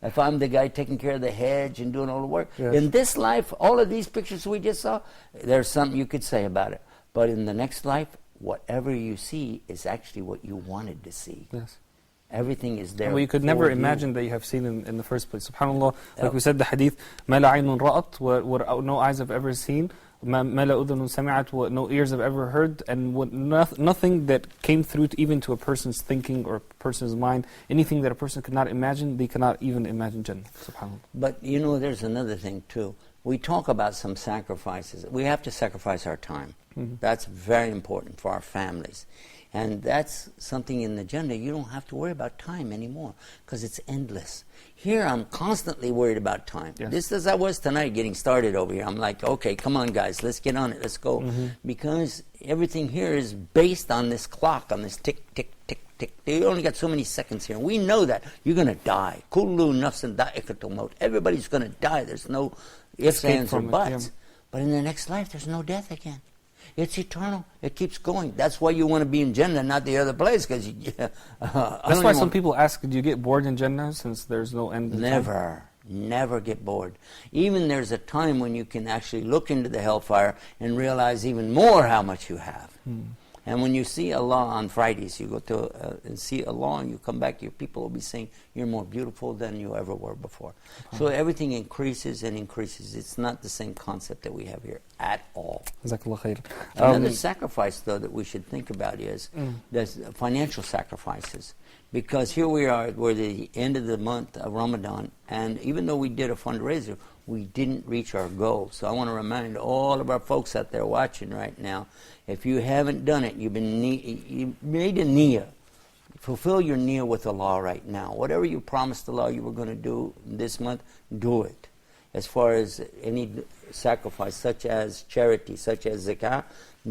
If I'm the guy taking care of the hedge and doing all the work. Yes. In this life, all of these pictures we just saw, there's something you could say about it. But in the next life, whatever you see is actually what you wanted to see. Yes. Everything is there. Well, you could never imagine that you have seen in the first place. SubhanAllah, like we said, the hadith, مَا لَا عَيْنٌ رَأَتْ, what no eyes have ever seen, مَا لَا أُذُنٌ سَمِعَتْ, what no ears have ever heard, and what nothing that came through even to a person's thinking or a person's mind, anything that a person could not imagine, they cannot even imagine Jannah. SubhanAllah. But there's another thing too. We talk about some sacrifices. We have to sacrifice our time. That's very important for our families. And that's something in the Jannah, you don't have to worry about time anymore because it's endless. Here I'm constantly worried about time. Yes. Just as I was tonight getting started over here. I'm like, okay, come on guys, let's get on it, let's go. Because everything here is based on this clock, on this tick, tick, tick, tick. You only got so many seconds here. We know that. You're going to die. Kullu nafsin da'ikatul maut. Everybody's going to die. There's no ifs, ands, or buts. But in the next life, there's no death again. It's eternal. It keeps going. That's why you want to be in Jannah, not the other place. Because that's why some people ask, do you get bored in Jannah since there's no end in time? Never get bored. Even there's a time when you can actually look into the hellfire and realize even more how much you have. And when you see Allah on Fridays, you go to and see Allah and you come back, your people will be saying, you're more beautiful than you ever were before. So everything increases and increases. It's not the same concept that we have here at all. Another sacrifice, though, that we should think about is there's financial sacrifices. Because here we are, we're the end of the month of Ramadan, and even though we did a fundraiser, we didn't reach our goal. So I want to remind all of our folks out there watching right now, if you haven't done it, you made a niyyah. Fulfill your niyyah with Allah right now. Whatever you promised Allah you were going to do this month, do it. As far as any sacrifice, such as charity, such as zakah,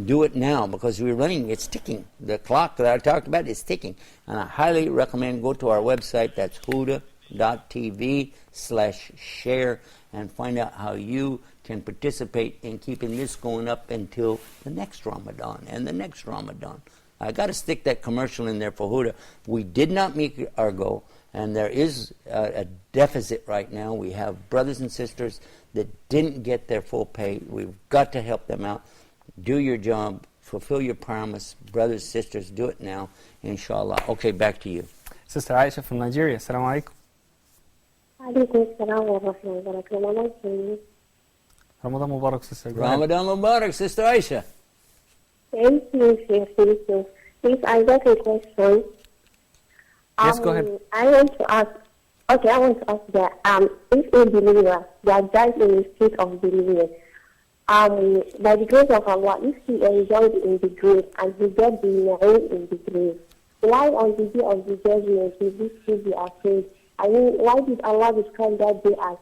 do it now, because we're running, it's ticking. The clock that I talked about is ticking. And I highly recommend go to our website, that's huda.tv/share, and find out how you can participate in keeping this going up until the next Ramadan and the next Ramadan. I got to stick that commercial in there for Huda. We did not meet our goal, and there is a deficit right now. We have brothers and sisters that didn't get their full pay. We've got to help them out. Do your job, fulfill your promise, brothers, sisters, do it now, inshallah. Okay, back to you. Sister Aisha from Nigeria, assalamu alaikum. Ramadan Mubarak, Sister. Ramadan Mubarak, Sister Aisha. Thank you. Please, I got a question. Yes, go ahead. I want to ask that if a believer that dies in the state of believing, by the grace of Allah, if he enjoyed in the grave and he got the na'im in the grave, why on the day of the judgment will this still be afraid? I mean, why did Allah describe that day as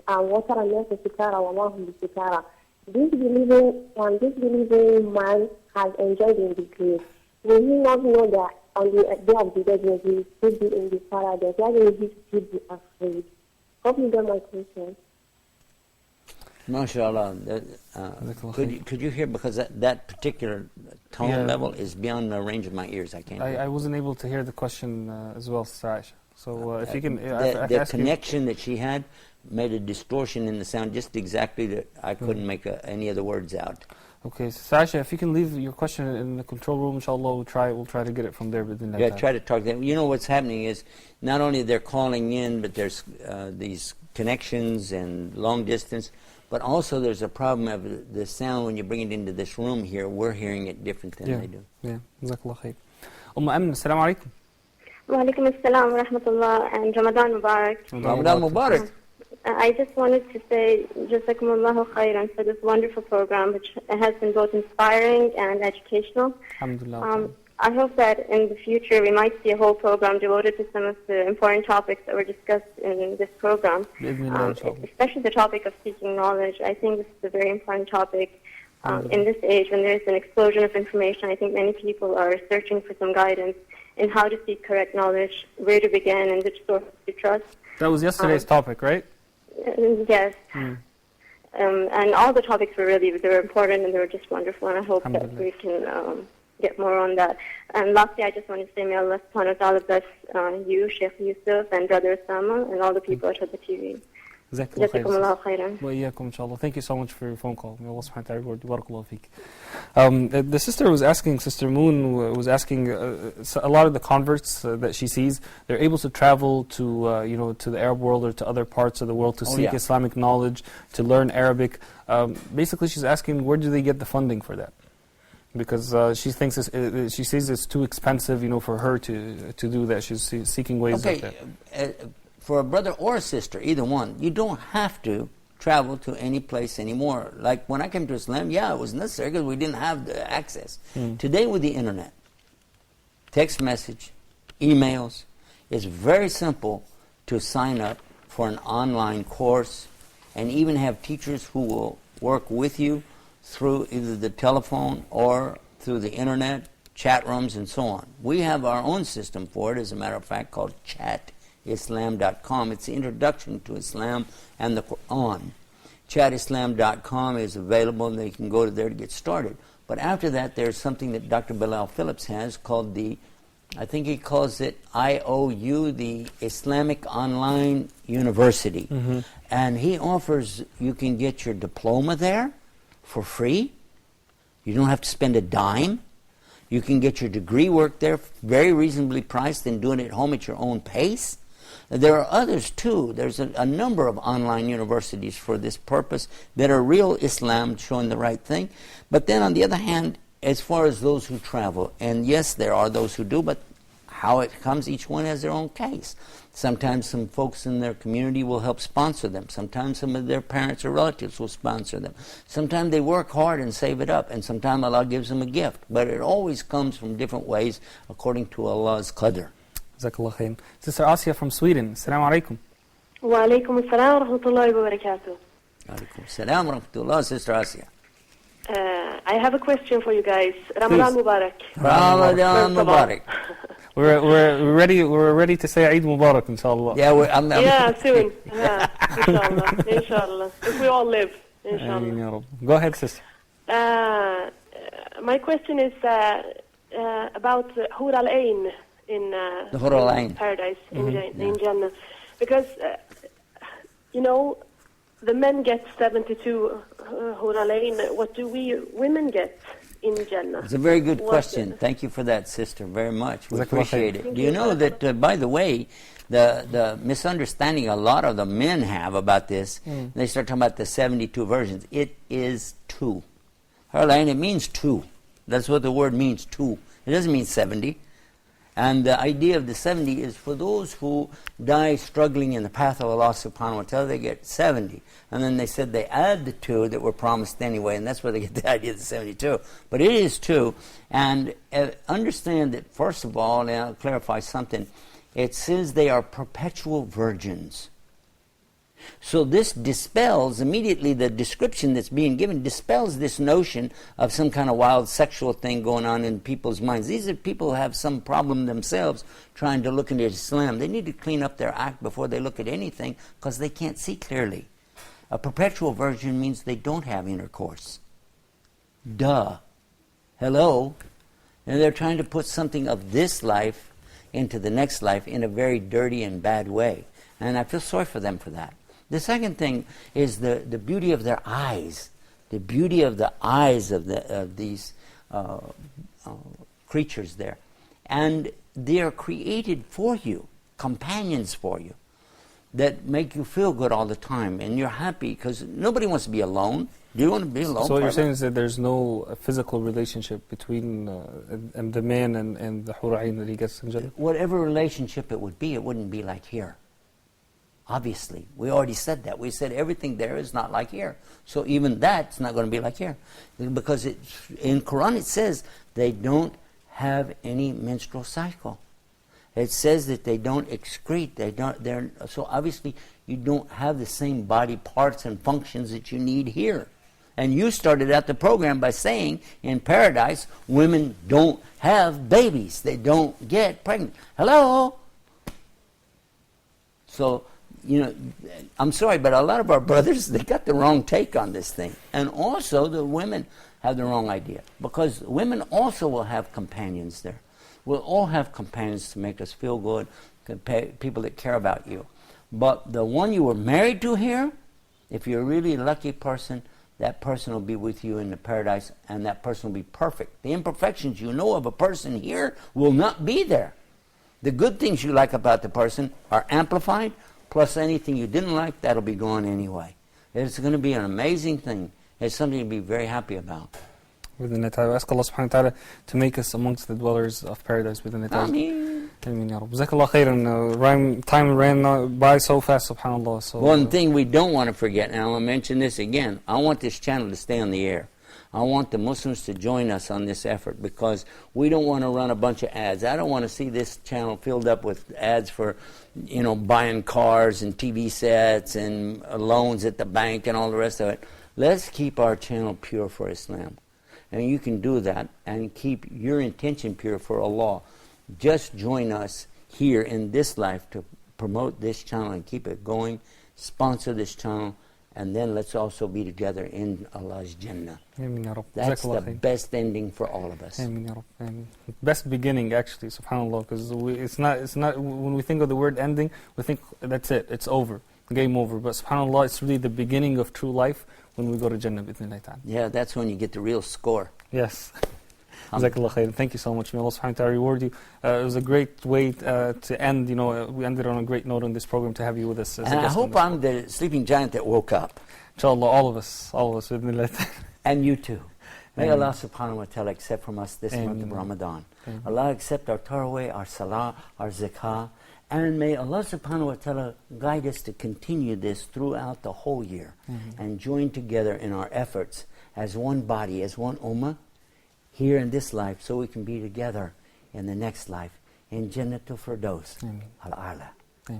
water and nafs sukara wa ma hum sukara? This believing man has enjoyed in the grave. Will he not know that on the day of the judgment he will still be in the paradise? Why will he still be afraid? Hope you get my question. MashaAllah. Could you hear, because that particular tone level is beyond the range of my ears. I can't. I wasn't able to hear the question as well, Sister Aisha. So if you can, the connection that she had made a distortion in the sound, just exactly that I couldn't make any of the words out. Okay, Sister Aisha, if you can leave your question in the control room, inshallah, we'll try to get it from there. Yeah, try to talk to them. You know what's happening is not only they're calling in, but there's these connections and long distance. But also there's a problem of the sound when you bring it into this room here. We're hearing it different than they do. Yeah, Jazakallah khair. Amin, assalamu alaikum. Wa alaikum assalam wa rahmatullah, and Ramadan Mubarak. Ramadan Mubarak. I just wanted to say Jazakumullahu khairan for this wonderful program, which has been both inspiring and educational. Alhamdulillah. I hope that in the future we might see a whole program devoted to some of the important topics that were discussed in this program, especially the topic of seeking knowledge. I think this is a very important topic in this age when there's an explosion of information. I think many people are searching for some guidance in how to seek correct knowledge, where to begin, and which sources to trust. That was yesterday's topic, right? Yes. And all the topics were important and they were just wonderful, and I hope that we can get more on that. And lastly, I just want to say, may Allah subhanahu wa ta'ala bless you, Sheikh Yusuf, and Brother Osama, and all the people at the TV. Jazakumullahu khairan. Wa iyyakum, inshallah. Thank you so much for your phone call. May Allah subhanahu wa ta'ala reward you. Barakallahu feek. The sister was asking, Sister Moon was asking, a lot of the converts that she sees, they're able to travel to to the Arab world or to other parts of the world to seek Islamic knowledge, to learn Arabic. Basically, she's asking, where do they get the funding for that? Because she thinks she sees it's too expensive, for her to do that. She's seeking ways of that. For a brother or a sister, either one, you don't have to travel to any place anymore. Like when I came to Islam, it was necessary because we didn't have the access. Today with the internet, text message, emails, it's very simple to sign up for an online course and even have teachers who will work with you through either the telephone or through the internet, chat rooms, and so on. We have our own system for it, as a matter of fact, called chatislam.com. It's the introduction to Islam and the Quran. Chatislam.com is available, and they can go to there to get started. But after that, there's something that Dr. Bilal Phillips has called I think he calls it IOU, the Islamic Online University. Mm-hmm. And he offers, you can get your diploma there for free. You don't have to spend a dime. You can get your degree work there very reasonably priced and doing it at home at your own pace. There are others too. There's a number of online universities for this purpose that are real Islam, showing the right thing. But then on the other hand, as far as those who travel, and yes, there are those who do, but how it comes, each one has their own case. Sometimes some folks in their community will help sponsor them. Sometimes some of their parents or relatives will sponsor them. Sometimes they work hard and save it up, and sometimes Allah gives them a gift. But it always comes from different ways according to Allah's qadr. Jazakallah khair. Sister Asia from Sweden. Assalamu alaikum. Wa alaikum assalam wa rahmatullahi wa barakatuh. Alaikum assalam wa rahmatullah, Sister Asia. I have a question for you guys. Ramadan Mubarak. Ramadan Mubarak. We're ready to say Eid Mubarak, inshallah. Yeah, soon. Inshallah. Inshallah. If we all live, inshallah. Go ahead, sister. My question is about Hur al-Ain in the Hur al-Ain paradise in Jannah, because the men get 72 Hur al-Ain. What do we women get in Jannah? It's a very good question. Thank you for that, sister, very much. We appreciate it. Do you know that, by the way, the misunderstanding a lot of the men have about this, they start talking about the 72 versions. It is 2. Hur al-Ain, it means 2. That's what the word means, 2. It doesn't mean 70. And the idea of the 70 is for those who die struggling in the path of Allah subhanahu wa ta'ala, they get 70. And then they said they add the 2 that were promised anyway, and that's where they get the idea of the 72. But it is 2. And understand that, first of all, and I'll clarify something, it says they are perpetual virgins. So this dispels, immediately the description that's being given, dispels this notion of some kind of wild sexual thing going on in people's minds. These are people who have some problem themselves trying to look into Islam. They need to clean up their act before they look at anything because they can't see clearly. A perpetual virgin means they don't have intercourse. Duh. Hello? And they're trying to put something of this life into the next life in a very dirty and bad way. And I feel sorry for them for that. The second thing is the beauty of their eyes, the beauty of the eyes of these creatures there. And they are created for you, companions for you, that make you feel good all the time. And you're happy because nobody wants to be alone. Do you want to be alone? So what you're saying is that there's no physical relationship between and the man and the Hur al-Ain that he gets in Jannah? Whatever relationship it would be, it wouldn't be like here. Obviously, we already said that. We said everything there is not like here. So even that's not going to be like here. Because in Quran it says they don't have any menstrual cycle. It says that they don't excrete. So obviously you don't have the same body parts and functions that you need here. And you started out the program by saying in paradise, women don't have babies. They don't get pregnant. Hello? So, I'm sorry, but a lot of our brothers, they got the wrong take on this thing. And also the women have the wrong idea. Because women also will have companions there. We'll all have companions to make us feel good, people that care about you. But the one you were married to here, if you're a really lucky person, that person will be with you in the paradise, and that person will be perfect. The imperfections you know of a person here will not be there. The good things you like about the person are amplified, plus anything you didn't like, that'll be gone anyway. It's going to be an amazing thing. It's something to be very happy about. Within it, I ask Allah subhanahu wa ta'ala to make us amongst the dwellers of paradise within it. Ameen. Ameen, ya Rabb. Jazakallah khairan. Time ran by so fast, subhanAllah. So, one thing we don't want to forget, and I want to mention this again, I want this channel to stay on the air. I want the Muslims to join us on this effort because we don't want to run a bunch of ads. I don't want to see this channel filled up with ads for, buying cars and TV sets and loans at the bank and all the rest of it. Let's keep our channel pure for Islam. And you can do that and keep your intention pure for Allah. Just join us here in this life to promote this channel and keep it going. Sponsor this channel And then let's also be together in Allah's Jannah. Ameen ya Rabb. That's Jazakallah the khair. best ending for all of us. Ameen ya Rabb. Ameen. Best beginning, actually, subhanAllah, because it's not, when we think of the word ending, we think that's it, it's over, game over. But subhanAllah, it's really the beginning of true life when we go to Jannah, bi'idhnillah ta'ala. Yeah, that's when you get the real score. Yes. Jazakallah khair. Thank you so much. May Allah subhanahu wa ta'ala reward you. It was a great way to end, we ended on a great note on this program to have you with us. And I hope I'm the sleeping giant that woke up. Inshallah, all of us, bi'idhnillah. And you too. May Ameen. Allah subhanahu wa ta'ala accept from us this month of Ameen. Ramadan. Ameen. Allah accept our tarawih, our salah, our zakah. And may Allah subhanahu wa ta'ala guide us to continue this throughout the whole year. And join together in our efforts as one body, as one ummah, here in this life, so we can be together in the next life, in Jannatul Firdaus al-A'la.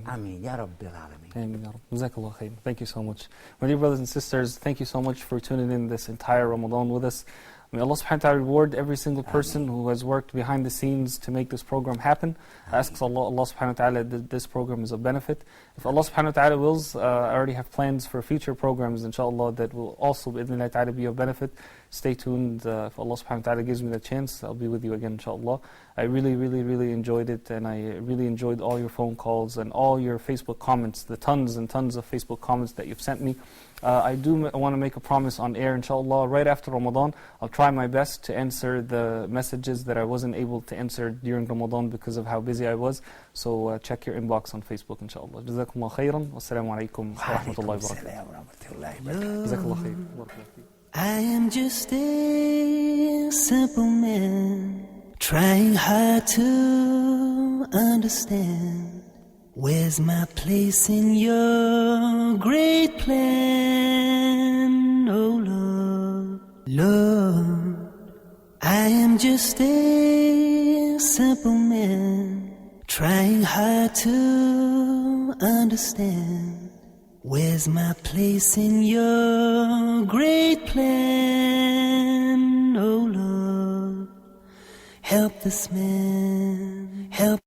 Ameen. Ya Rabbil Alameen. Ameen. Ya Rabb. Jazakallah khair. Thank you so much. My dear brothers and sisters, thank you so much for tuning in this entire Ramadan with us. May Allah subhanahu wa ta'ala reward every single person who has worked behind the scenes to make this program happen. I ask Allah subhanahu wa ta'ala that this program is a benefit. If Allah subhanahu wa ta'ala wills, I already have plans for future programs, inshallah, that will also bi'idhnillah ta'ala be of benefit. Stay tuned. If Allah subhanahu wa ta'ala gives me the chance, I'll be with you again, inshallah. I really, really, really enjoyed it, and I really enjoyed all your phone calls and all your Facebook comments, the tons and tons of Facebook comments that you've sent me. I do want to make a promise on air, inshallah, right after Ramadan. I'll try my best to answer the messages that I wasn't able to answer during Ramadan because of how busy I was. So check your inbox on Facebook, inshallah. Jazakumullah khairan. Wassalamu alaikum wa rahmatullahi wa barakatuh. Jazakallah khair. I am just a simple man, trying hard to understand. Where's my place in your great plan? Oh Lord, Lord, I am just a simple man, trying hard to understand. Where's my place in your great plan? Oh Lord, help this man, help